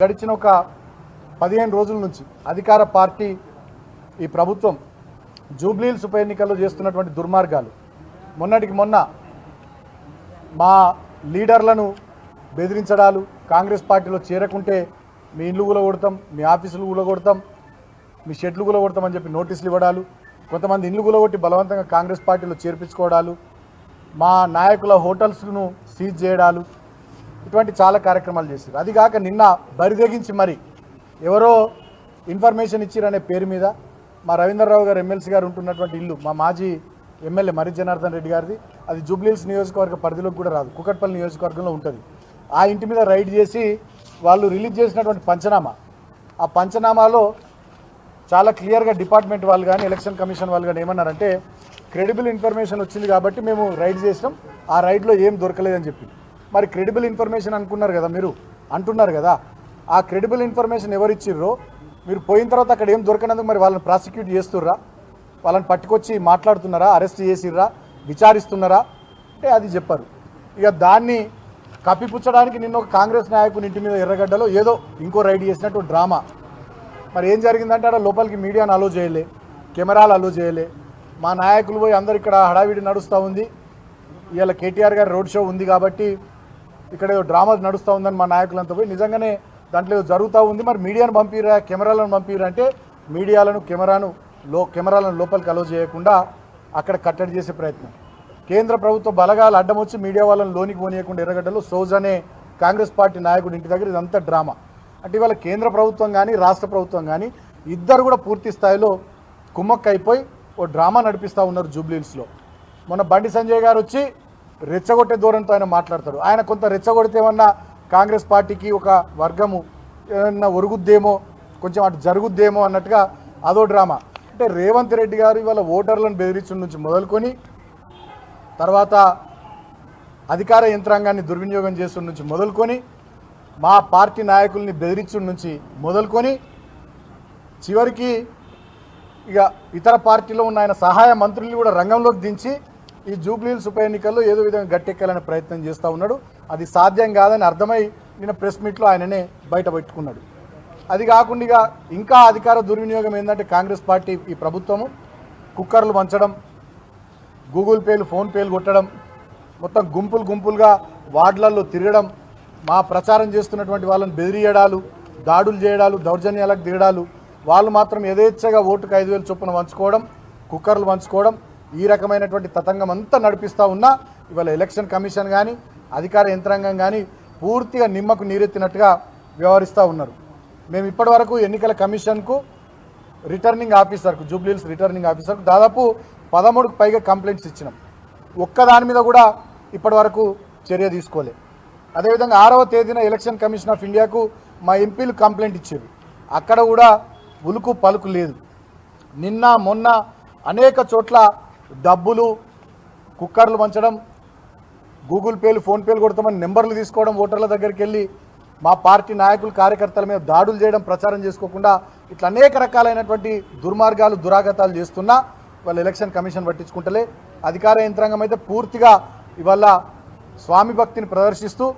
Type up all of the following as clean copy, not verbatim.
గడిచిన ఒక 15 రోజుల నుంచి అధికార పార్టీ ఈ ప్రభుత్వం జూబ్లీహిల్స్ ఉప ఎన్నికల్లో చేస్తున్నటువంటి దుర్మార్గాలు మొన్నటికి మొన్న మా లీడర్లను బెదిరించడాలు, కాంగ్రెస్ పార్టీలో చేరకుంటే మీ ఇల్లు కూలగొడతాం, మీ ఆఫీసులు కూలగొడతాం, మీ షెడ్లు కూలగొడతాం అని చెప్పి నోటీసులు ఇవ్వడాలు, కొంతమంది ఇల్లు కూలగొట్టి బలవంతంగా కాంగ్రెస్ పార్టీలో చేర్పించుకోవడాలు, మా నాయకుల హోటల్స్ను సీజ్ చేయడాలు, ఇటువంటి చాలా కార్యక్రమాలు చేశారు. అది కాక నిన్న బరిదెగించి మరి ఎవరో ఇన్ఫర్మేషన్ ఇచ్చిరనే పేరు మీద మా రవీంద్రరావు గారు ఎమ్మెల్సీ గారు ఉంటున్నటువంటి ఇల్లు, మా మాజీ ఎమ్మెల్యే మరి జనార్దన్ రెడ్డి గారిది, అది జూబ్లీహిల్స్ నియోజకవర్గ పరిధిలోకి కూడా రాదు, కుకట్పల్లి నియోజకవర్గంలో ఉంటుంది. ఆ ఇంటి మీద రైడ్ చేసి వాళ్ళు రిలీజ్ చేసినటువంటి పంచనామా, ఆ పంచనామాలో చాలా క్లియర్గా డిపార్ట్మెంట్ వాళ్ళు కానీ ఎలక్షన్ కమిషన్ వాళ్ళు కానీ ఏమన్నారంటే, క్రెడిబుల్ ఇన్ఫర్మేషన్ వచ్చింది కాబట్టి మేము రైడ్ చేసినాం, ఆ రైడ్లో ఏం దొరకలేదని చెప్పి. మరి క్రెడిబుల్ ఇన్ఫర్మేషన్ అనుకున్నారు కదా, మీరు అంటున్నారు కదా, ఆ క్రెడిబుల్ ఇన్ఫర్మేషన్ ఎవరు ఇచ్చిర్రో మీరు పోయిన తర్వాత అక్కడ ఏం దొరకనందుకు మరి వాళ్ళని ప్రాసిక్యూట్ చేస్తుర్రా, వాళ్ళని పట్టుకొచ్చి మాట్లాడుతున్నారా, అరెస్ట్ చేసిర్రా, విచారిస్తున్నారా అంటే అది చెప్పారు. ఇక దాన్ని కప్పిపుచ్చడానికి నిన్న ఒక కాంగ్రెస్ నాయకుని ఇంటి మీద ఎర్రగడ్డలో ఏదో ఇంకో రైడ్ చేసినట్టు డ్రామా. మరి ఏం జరిగిందంటే అక్కడ లోపలికి మీడియాను అలో చేయలే, కెమెరాలు అలో చేయలే, మా నాయకులు పోయి అందరు ఇక్కడ హడావిడి నడుస్తూ ఉంది, ఇవాళ కేటీఆర్ గారి రోడ్ షో ఉంది కాబట్టి ఇక్కడ ఏదో డ్రామా నడుస్తూ ఉందని మా నాయకులంతా పోయి నిజంగానే దాంట్లో ఏదో జరుగుతూ ఉంది, మరి మీడియాను పంపిరా, కెమెరాలను పంపిరా అంటే మీడియాలను కెమెరాలను లోపలికి అలో చేయకుండా అక్కడ కట్టడి చేసే ప్రయత్నం. కేంద్ర ప్రభుత్వ బలగాలు అడ్డం వచ్చి మీడియా వాళ్ళని లోనికి పోనీయకుండా ఎర్రగడ్డలో సోజనే కాంగ్రెస్ పార్టీ నాయకుడి ఇంటి దగ్గర ఇదంతా డ్రామా. అంటే ఇవాళ కేంద్ర ప్రభుత్వం కానీ రాష్ట్ర ప్రభుత్వం కానీ ఇద్దరు కూడా పూర్తి స్థాయిలో కుమ్మక్క అయిపోయి ఓ డ్రామా నడిపిస్తూ ఉన్నారు జూబ్లీహిల్స్లో. మొన్న బండి సంజయ్ గారు వచ్చి రెచ్చగొట్టే ధోరణితో ఆయన మాట్లాడతాడు. ఆయన కొంత రెచ్చగొడితే ఏమన్నా కాంగ్రెస్ పార్టీకి ఒక వర్గము ఏమన్నా ఒరుగుద్దేమో, కొంచెం అటు జరుగుద్దేమో అన్నట్టుగా అదో డ్రామా. అంటే రేవంత్ రెడ్డి గారు ఇవాళ ఓటర్లను బెదిరించడం నుంచి మొదలుకొని, తర్వాత అధికార యంత్రాంగాన్ని దుర్వినియోగం చేసిన నుంచి మొదలుకొని, మా పార్టీ నాయకుల్ని బెదిరించడం నుంచి మొదలుకొని, చివరికి ఇక ఇతర పార్టీలో ఉన్న ఆయన సహాయ మంత్రుల్ని కూడా రంగంలోకి దించి ఈ జూబ్లీహిల్స్ ఉప ఎన్నికల్లో ఏదో విధంగా గట్టెక్కాలనే ప్రయత్నం చేస్తూ ఉన్నాడు. అది సాధ్యం కాదని అర్థమై నిన్న ప్రెస్ మీట్లో ఆయననే బయట పెట్టుకున్నాడు. అది కాకుండా ఇంకా అధికార దుర్వినియోగం ఏంటంటే కాంగ్రెస్ పార్టీ ఈ ప్రభుత్వము కుక్కర్లు వంచడం, గూగుల్ పేలు, ఫోన్పేలు కొట్టడం, మొత్తం గుంపులుగా వార్డులలో తిరగడం, మా ప్రచారం చేస్తున్నటువంటి వాళ్ళని బెదిరియడాలు, దాడులు చేయడాలు, దౌర్జన్యాలకు దిగడాలు, వాళ్ళు మాత్రం యథేచ్ఛగా ఓటుకు 5,000 చొప్పున వంచుకోవడం, కుక్కర్లు వంచుకోవడం, ఈ రకమైనటువంటి తతంగం అంతా నడిపిస్తూ ఉన్నా ఇవాళ ఎలక్షన్ కమిషన్ కానీ అధికార యంత్రాంగం కానీ పూర్తిగా నిమ్మకు నీరెత్తినట్టుగా వ్యవహరిస్తూ ఉన్నారు. మేము ఇప్పటి వరకు ఎన్నికల కమిషన్కు రిటర్నింగ్ ఆఫీసర్కు, జూబ్లీహిల్స్ రిటర్నింగ్ ఆఫీసర్కు దాదాపు 13కు పైగా కంప్లైంట్స్ ఇచ్చినాం. ఒక్కదాని మీద కూడా ఇప్పటి వరకు చర్య తీసుకోలే. అదేవిధంగా 6వ తేదీన ఎలక్షన్ కమిషన్ ఆఫ్ ఇండియాకు మా ఎంపీలు కంప్లైంట్ ఇచ్చారు, అక్కడ కూడా ఉలుకు పలుకు లేదు. నిన్న మొన్న అనేక చోట్ల డబ్బులు, కుక్కర్లు వంచడం, గూగుల్ పేలు, ఫోన్పేలు కొడతామని నెంబర్లు తీసుకోవడం, ఓటర్ల దగ్గరికి వెళ్ళి మా పార్టీ నాయకులు, కార్యకర్తల మీద దాడులు చేయడం, ప్రచారం చేసుకోకుండా ఇట్లా అనేక రకాలైనటువంటి దుర్మార్గాలు, దురాగతాలు చేస్తున్నా వాళ్ళ ఎలక్షన్ కమిషన్ పట్టించుకుంటలే. అధికార యంత్రాంగం అయితే పూర్తిగా ఇవాళ స్వామి భక్తిని ప్రదర్శిస్తూ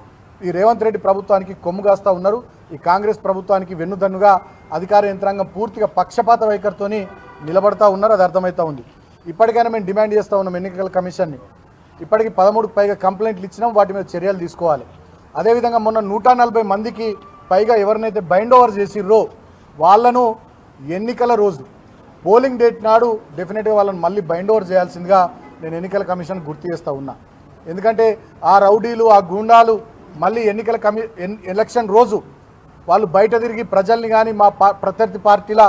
ఈ రేవంత్ రెడ్డి ప్రభుత్వానికి కొమ్ము కాస్తూ ఉన్నారు. ఈ కాంగ్రెస్ ప్రభుత్వానికి వెన్నుదన్నుగా అధికార యంత్రాంగం పూర్తిగా పక్షపాత వైఖరితోని నిలబడతా ఉన్నారు. అది అర్థమవుతూ ఉంది. ఇప్పటికైనా మేము డిమాండ్ చేస్తూ ఉన్నాం ఎన్నికల కమిషన్ని, ఇప్పటికీ 13కు పైగా కంప్లైంట్లు ఇచ్చినాం, వాటి మీద చర్యలు తీసుకోవాలి. అదేవిధంగా మొన్న 140 మందికి పైగా ఎవరినైతే బైండ్ ఓవర్ చేసిర్రో వాళ్ళను ఎన్నికల రోజు పోలింగ్ డేట్ నాడు డెఫినెట్గా వాళ్ళని మళ్ళీ బైండ్ ఓవర్ చేయాల్సిందిగా నేను ఎన్నికల కమిషన్ గుర్తు చేస్తూ ఉన్నా. ఎందుకంటే ఆ రౌడీలు, ఆ గూండాలు మళ్ళీ ఎలక్షన్ రోజు వాళ్ళు బయట తిరిగి ప్రజల్ని కానీ మా ప్రత్యర్థి పార్టీల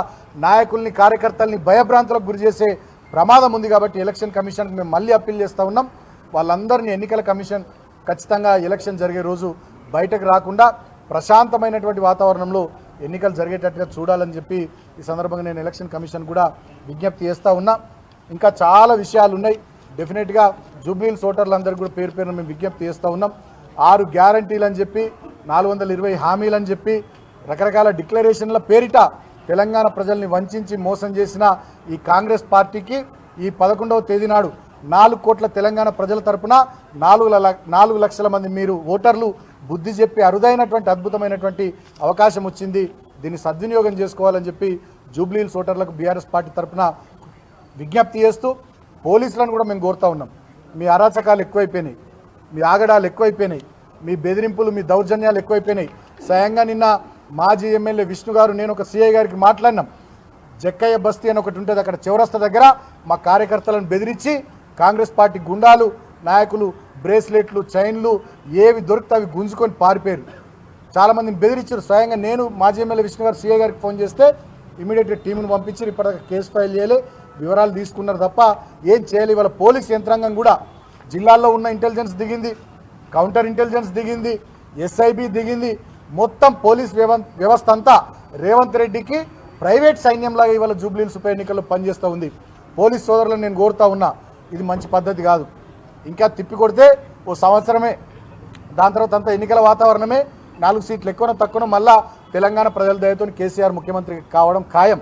నాయకుల్ని, కార్యకర్తల్ని భయభ్రాంతులకు గురి చేసే ప్రమాదం ఉంది. కాబట్టి ఎలక్షన్ కమిషన్కి మేము మళ్ళీ అప్పీల్ చేస్తూ ఉన్నాం, వాళ్ళందరినీ ఎన్నికల కమిషన్ ఖచ్చితంగా ఎలక్షన్ జరిగే రోజు బయటకు రాకుండా ప్రశాంతమైనటువంటి వాతావరణంలో ఎన్నికలు జరిగేటట్టుగా చూడాలని చెప్పి ఈ సందర్భంగా నేను ఎలక్షన్ కమిషన్ కూడా విజ్ఞప్తి చేస్తూ ఉన్నా. ఇంకా చాలా విషయాలు ఉన్నాయి. డెఫినెట్గా జూబ్లీహిల్స్ ఓటర్లందరికీ కూడా పేరు పేరున మేము విజ్ఞప్తి చేస్తూ ఉన్నాం. 6 గ్యారంటీలు అని చెప్పి, 420 హామీలు అని చెప్పి, రకరకాల డిక్లరేషన్ల పేరిట తెలంగాణ ప్రజల్ని వంచి మోసం చేసిన ఈ కాంగ్రెస్ పార్టీకి ఈ 11వ తేదీ నాడు 4 కోట్ల తెలంగాణ ప్రజల తరపున 4 లక్షల మంది మీరు ఓటర్లు బుద్ధి చెప్పి అరుదైనటువంటి అద్భుతమైనటువంటి అవకాశం వచ్చింది, దీన్ని సద్వినియోగం చేసుకోవాలని చెప్పి జూబ్లీహిల్స్ ఓటర్లకు బీఆర్ఎస్ పార్టీ తరఫున విజ్ఞప్తి చేస్తూ పోలీసులను కూడా మేము కోరుతా ఉన్నాం. మీ అరాచకాలు ఎక్కువైపోయినాయి, మీ ఆగడాలు ఎక్కువైపోయినాయి, మీ బెదిరింపులు, మీ దౌర్జన్యాలు ఎక్కువైపోయినాయి. స్వయంగా నిన్న మాజీ ఎమ్మెల్యే విష్ణు గారు, నేను ఒక సిఐ గారికి మాట్లాడినాం. జక్కయ్య బస్తీ అని ఒకటి ఉంటుంది, అక్కడ చౌరస్తా దగ్గర మా కార్యకర్తలను బెదిరించి కాంగ్రెస్ పార్టీ గుండాలు నాయకులు బ్రేస్లెట్లు, చైన్లు ఏవి దొరికితే అవి గుంజుకొని పారిపోయారు. చాలామందిని బెదిరించారు. స్వయంగా నేను మాజీ ఎమ్మెల్యే విష్ణు గారు సిఐ గారికి ఫోన్ చేస్తే ఇమీడియట్గా టీంను పంపించి ఇప్పటిదాకా కేసు ఫైల్ చేయలే, వివరాలు తీసుకున్నారు తప్ప ఏం చేయాలి. ఇవాళ పోలీస్ యంత్రాంగం కూడా జిల్లాల్లో ఉన్న ఇంటెలిజెన్స్ దిగింది, కౌంటర్ ఇంటెలిజెన్స్ దిగింది, ఎస్ఐబి దిగింది. మొత్తం పోలీస్ వ్యవస్థ అంతా రేవంత్ రెడ్డికి ప్రైవేట్ సైన్యంలాగా ఇవాళ జూబ్లీహిల్స్ ఉప ఎన్నికల్లో పనిచేస్తూ ఉంది. పోలీస్ సోదరులను నేను కోరుతా ఉన్నా, ఇది మంచి పద్ధతి కాదు. ఇంకా తిప్పి కొడితే ఓ సంవత్సరమే, దాని తర్వాత అంతా ఎన్నికల వాతావరణమే, 4 సీట్లు ఎక్కువ తక్కువ మళ్ళా తెలంగాణ ప్రజల దయతో కేసీఆర్ ముఖ్యమంత్రి కావడం ఖాయం.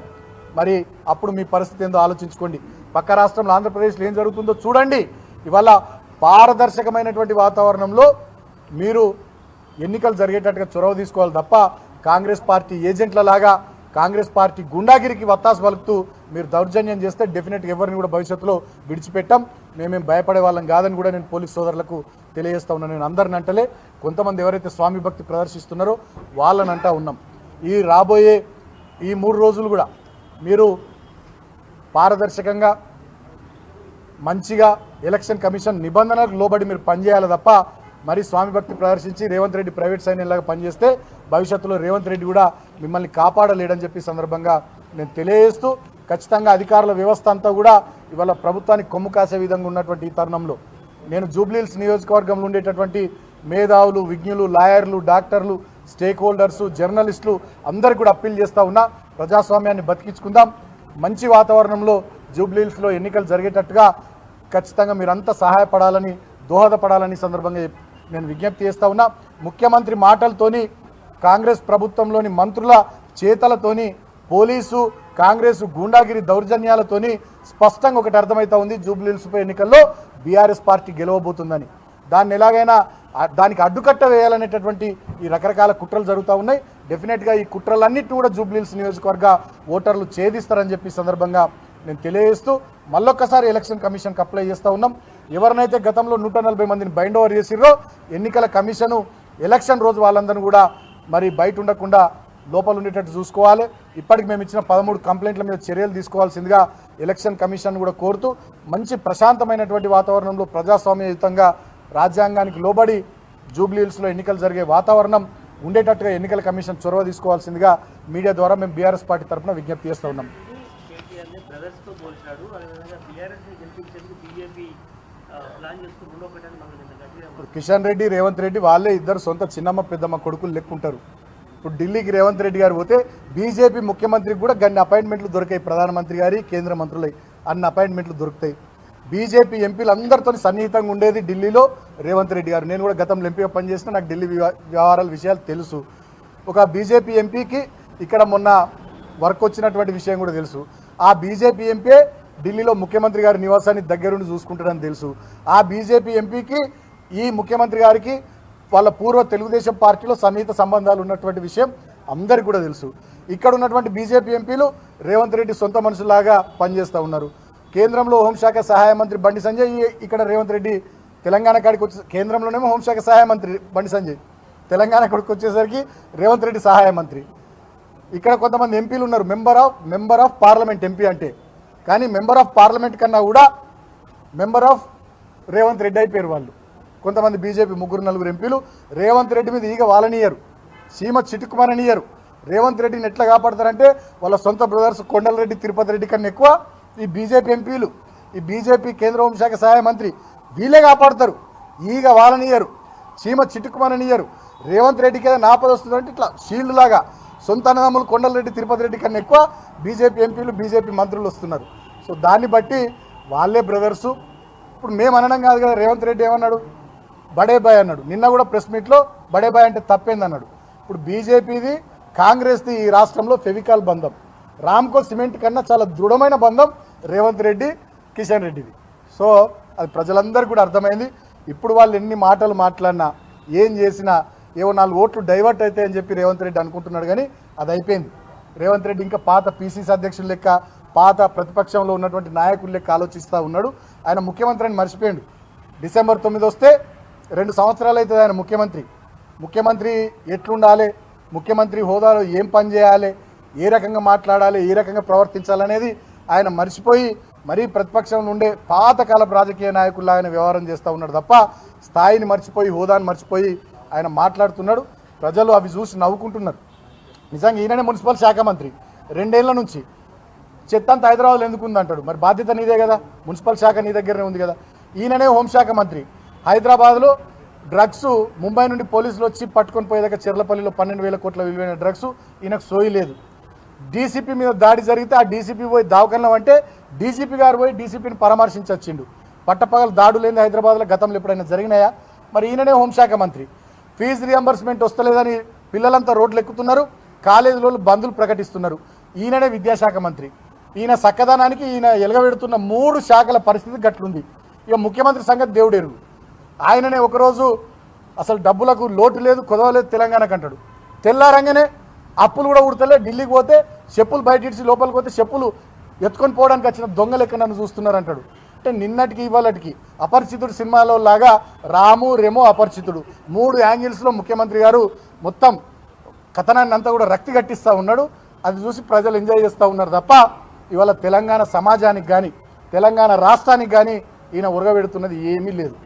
మరి అప్పుడు మీ పరిస్థితి ఏందో ఆలోచించుకోండి. పక్క రాష్ట్రంలో ఆంధ్రప్రదేశ్లో ఏం జరుగుతుందో చూడండి. ఇవాళ పారదర్శకమైనటువంటి వాతావరణంలో మీరు ఎన్నికలు జరిగేటట్టుగా చొరవ తీసుకోవాలి తప్ప కాంగ్రెస్ పార్టీ ఏజెంట్లలాగా కాంగ్రెస్ పార్టీ గుండాగిరికి వత్తాసు పలుకుతూ మీరు దౌర్జన్యం చేస్తే డెఫినెట్గా ఎవరిని కూడా భవిష్యత్తులో విడిచిపెట్టాం. మేమేం భయపడే వాళ్ళం కాదని కూడా నేను పోలీస్ సోదరులకు తెలియజేస్తా ఉన్నాను. నేను అందరిని అంటలే, కొంతమంది ఎవరైతే స్వామి భక్తి ప్రదర్శిస్తున్నారో వాళ్ళని అంటా ఉన్నాం. ఈ రాబోయే ఈ 3 రోజులు కూడా మీరు పారదర్శకంగా మంచిగా ఎలక్షన్ కమిషన్ నిబంధనలకు లోబడి మీరు పనిచేయాలి తప్ప మరి స్వామి భక్తి ప్రదర్శించి రేవంత్ రెడ్డి ప్రైవేట్ సైన్యంలాగా పనిచేస్తే భవిష్యత్తులో రేవంత్ రెడ్డి కూడా మిమ్మల్ని కాపాడలేడని చెప్పి సందర్భంగా నేను తెలియజేస్తూ, ఖచ్చితంగా అధికారుల వ్యవస్థ అంతా కూడా ఇవాళ ప్రభుత్వానికి కొమ్ము కాసే విధంగా ఉన్నటువంటి ఈ తరుణంలో నేను జూబ్లీహిల్స్ నియోజకవర్గంలో ఉండేటటువంటి మేధావులు, విజ్ఞులు, లాయర్లు, డాక్టర్లు, స్టేక్ హోల్డర్సు, జర్నలిస్టులు అందరికీ కూడా అప్పీల్ చేస్తూ ఉన్నా, ప్రజాస్వామ్యాన్ని బతికించుకుందాం. మంచి వాతావరణంలో జూబ్లీహిల్స్లో ఎన్నికలు జరిగేటట్టుగా ఖచ్చితంగా మీరంతా సహాయపడాలని, దోహదపడాలని సందర్భంగా నేను విజ్ఞప్తి చేస్తూ ఉన్నా. ముఖ్యమంత్రి మాటలతోని, కాంగ్రెస్ ప్రభుత్వంలోని మంత్రుల చేతలతోని, పోలీసు కాంగ్రెస్ గూండాగిరి దౌర్జన్యాలతోని స్పష్టంగా ఒకటి అర్థమవుతా ఉంది, జూబ్లీహిల్స్ ఉప ఎన్నికల్లో బీఆర్ఎస్ పార్టీ గెలవబోతుందని. దాన్ని ఎలాగైనా దానికి అడ్డుకట్ట వేయాలనేటటువంటి ఈ రకరకాల కుట్రలు జరుగుతూ ఉన్నాయి. డెఫినెట్గా ఈ కుట్రలన్నింటినీ కూడా జూబ్లీహిల్స్ నియోజకవర్గ ఓటర్లు ఛేదిస్తారని చెప్పి సందర్భంగా నేను తెలియజేస్తూ మళ్ళొక్కసారి ఎలక్షన్ కమిషన్కి అప్లై చేస్తూ ఉన్నాం. ఎవరినైతే గతంలో 140 మందిని బైండ్ ఓవర్ చేసిర్రో ఎన్నికల కమిషను ఎలక్షన్ రోజు వాళ్ళందరినీ కూడా మరి బయట ఉండకుండా లోపల ఉండేటట్టు చూసుకోవాలి. ఇప్పటికి మేము ఇచ్చిన 13 కంప్లైంట్ల మీద చర్యలు తీసుకోవాల్సిందిగా ఎలక్షన్ కమిషన్ కూడా కోరుతూ మంచి ప్రశాంతమైనటువంటి వాతావరణంలో ప్రజాస్వామ్యయుతంగా రాజ్యాంగానికి లోబడి జూబ్లీహిల్స్లో ఎన్నికలు జరిగే వాతావరణం ఉండేటట్టుగా ఎన్నికల కమిషన్ చొరవ తీసుకోవాల్సిందిగా మీడియా ద్వారా మేము బీఆర్ఎస్ పార్టీ తరఫున విజ్ఞప్తి చేస్తూ ఉన్నాం. కిషన్ రెడ్డి, రేవంత్ రెడ్డి వాళ్ళే ఇద్దరు సొంత చిన్నమ్మ పెద్దమ్మ కొడుకులు లెక్కుంటారు. ఇప్పుడు ఢిల్లీకి రేవంత్ రెడ్డి గారు పోతే బీజేపీ ముఖ్యమంత్రికి కూడా గన్ని అపాయింట్మెంట్లు దొరికాయి. ప్రధానమంత్రి గారి, కేంద్ర మంత్రులై అన్ని అపాయింట్మెంట్లు దొరుకుతాయి. బీజేపీ ఎంపీలు అందరితో సన్నిహితంగా ఉండేది ఢిల్లీలో రేవంత్ రెడ్డి గారు. నేను కూడా గతంలో ఎంపీగా పనిచేసిన, నాకు ఢిల్లీ వ్యవహారాల విషయాలు తెలుసు. ఒక బీజేపీ ఎంపీకి ఇక్కడ మొన్న వర్క్ వచ్చినటువంటి విషయం కూడా తెలుసు. ఆ బీజేపీ ఎంపీ ఢిల్లీలో ముఖ్యమంత్రి గారి నివాసాన్ని దగ్గరుండి చూసుకుంటాడని తెలుసు. ఆ బీజేపీ ఎంపీకి ఈ ముఖ్యమంత్రి గారికి వాళ్ళ పూర్వ తెలుగుదేశం పార్టీలో సన్నిహిత సంబంధాలు ఉన్నటువంటి విషయం అందరికీ కూడా తెలుసు. ఇక్కడ ఉన్నటువంటి బీజేపీ ఎంపీలు రేవంత్ రెడ్డి సొంత మనుషులాగా పనిచేస్తూ ఉన్నారు. కేంద్రంలో హోంశాఖ సహాయ మంత్రి బండి సంజయ్, ఇక్కడ రేవంత్ రెడ్డి తెలంగాణ కాడికి వచ్చి, కేంద్రంలోనేమో హోంశాఖ సహాయ మంత్రి బండి సంజయ్, తెలంగాణ కాడికి వచ్చేసరికి రేవంత్ రెడ్డి సహాయ మంత్రి. ఇక్కడ కొంతమంది ఎంపీలు ఉన్నారు, మెంబర్ ఆఫ్ పార్లమెంట్ ఎంపీ అంటే, కానీ మెంబర్ ఆఫ్ పార్లమెంట్ కన్నా కూడా మెంబర్ ఆఫ్ రేవంత్ రెడ్డి అయిపోయారు వాళ్ళు. కొంతమంది బీజేపీ 3-4 ఎంపీలు రేవంత్ రెడ్డి మీద ఈగ వాళ్ళనియరు, సీమ చిటుకుమననియరు. రేవంత్ రెడ్డిని ఎట్లా కాపాడతారంటే వాళ్ళ సొంత బ్రదర్స్ కొండలరెడ్డి, తిరుపతి రెడ్డి కన్నా ఎక్కువ ఈ బీజేపీ ఎంపీలు, ఈ బీజేపీ కేంద్ర హోంశాఖ సహాయ మంత్రి వీళ్ళే కాపాడతారు. ఈగ వాళ్ళనియరు, సీమ చిటుకుమననియరు. రేవంత్ రెడ్డికి ఏదైనా ఆపద వస్తుందంటే ఇట్లా షీల్డ్ లాగా సొంత అన్నదమ్ములు కొండలరెడ్డి, తిరుపతి రెడ్డి కన్నా ఎక్కువ బీజేపీ ఎంపీలు, బీజేపీ మంత్రులు వస్తున్నారు. సో దాన్ని బట్టి వాళ్ళే బ్రదర్సు. ఇప్పుడు మేము అనడం కాదు కదా, రేవంత్ రెడ్డి ఏమన్నాడు, బడే బాయ్ అన్నాడు. నిన్న కూడా ప్రెస్ మీట్లో బడే బాయ్ అంటే తప్పేందన్నాడు. ఇప్పుడు బీజేపీది కాంగ్రెస్ది ఈ రాష్ట్రంలో ఫెవికాల్ బంధం, రామ్కో సిమెంట్ కన్నా చాలా దృఢమైన బంధం రేవంత్ రెడ్డి, కిషన్ రెడ్డిది. సో అది ప్రజలందరికీ కూడా అర్థమైంది. ఇప్పుడు వాళ్ళు ఎన్ని మాటలు మాట్లాడినా, ఏం చేసినా ఏవో 4 ఓట్లు డైవర్ట్ అవుతాయి అని చెప్పి రేవంత్ రెడ్డి అనుకుంటున్నాడు, కానీ అది అయిపోయింది. రేవంత్ రెడ్డి ఇంకా పాత పిసిసి అధ్యక్షుల లెక్క, పాత ప్రతిపక్షంలో ఉన్నటువంటి నాయకుల లెక్క ఆలోచిస్తూ ఉన్నాడు. ఆయన ముఖ్యమంత్రి అని మర్చిపోయాడు. డిసెంబర్ 9 వస్తే 2 సంవత్సరాలు అవుతుంది ఆయన ముఖ్యమంత్రి ఎట్లుండాలి, ముఖ్యమంత్రి హోదాలో ఏం పని చేయాలి, ఏ రకంగా మాట్లాడాలి, ఏ రకంగా ప్రవర్తించాలనేది ఆయన మర్చిపోయి మరీ ప్రతిపక్షంలో ఉండే పాతకాలపు రాజకీయ నాయకుల్లాగానే వ్యవహారం చేస్తూ ఉన్నాడు తప్ప స్థాయిని మర్చిపోయి, హోదాని మర్చిపోయి ఆయన మాట్లాడుతున్నాడు. ప్రజలు అవి చూసి నవ్వుకుంటున్నారు. నిజంగా ఈయననే మున్సిపల్ శాఖ మంత్రి 2 ఏళ్ల నుంచి. చెత్త అంతా హైదరాబాద్లో ఎందుకు ఉందంటాడు. మరి బాధ్యత నీదే కదా, మున్సిపల్ శాఖ నీ దగ్గరనే ఉంది కదా. ఈయననే హోంశాఖ మంత్రి. హైదరాబాద్లో డ్రగ్స్ ముంబై నుండి పోలీసులు వచ్చి పట్టుకొని పోయేదాకా చెర్లపల్లిలో 12,000 కోట్ల విలువైన డ్రగ్స్ ఈయనకు సోయి లేదు. డీసీపీ మీద దాడి జరిగితే ఆ డీసీపీ పోయి దావకన్నం అంటే డీసీపీ గారు పోయి డీసీపీని పరామర్శించొచ్చిండు. పట్టపగలు దాడులు ఏంది హైదరాబాద్లో గతంలో ఎప్పుడైనా జరిగినాయా? మరి ఈయననే హోంశాఖ మంత్రి. ఫీజు రియంబర్స్మెంట్ వస్తలేదని పిల్లలంతా రోడ్లు ఎక్కుతున్నారు, కాలేజీలో బంధులు ప్రకటిస్తున్నారు. ఈయననే విద్యాశాఖ మంత్రి. ఈయన చక్కదనానికి ఈయన ఎలగబెడుతున్న 3 శాఖల పరిస్థితి గట్లుంది. ఇక ముఖ్యమంత్రి సంగతి దేవుడేరు. ఆయననే ఒకరోజు అసలు డబ్బులకు లోటు లేదు, కుదవలేదు తెలంగాణకు అంటాడు. తెల్లారంగానే అప్పులు కూడా ఉడతలే, ఢిల్లీకి పోతే చెప్పులు బయట ఇడిచి లోపలికి పోతే చెప్పులు ఎత్తుకొని పోవడానికి వచ్చిన దొంగలు ఎక్కడ నన్ను చూస్తున్నారు అంటాడు. అంటే నిన్నటికి ఇవాళటికి అపరిచితుడు సినిమాలో లాగా రాము రెమో అపరిచితుడు 3 యాంగిల్స్లో ముఖ్యమంత్రి గారు మొత్తం కథనాన్ని అంతా కూడా రక్తి కట్టిస్తూ ఉన్నాడు. అది చూసి ప్రజలు ఎంజాయ్ చేస్తూ ఉన్నారు తప్ప ఇవాళ తెలంగాణ సమాజానికి కానీ తెలంగాణ రాష్ట్రానికి కానీ ఈయన ఉరగబెడుతున్నది ఏమీ లేదు.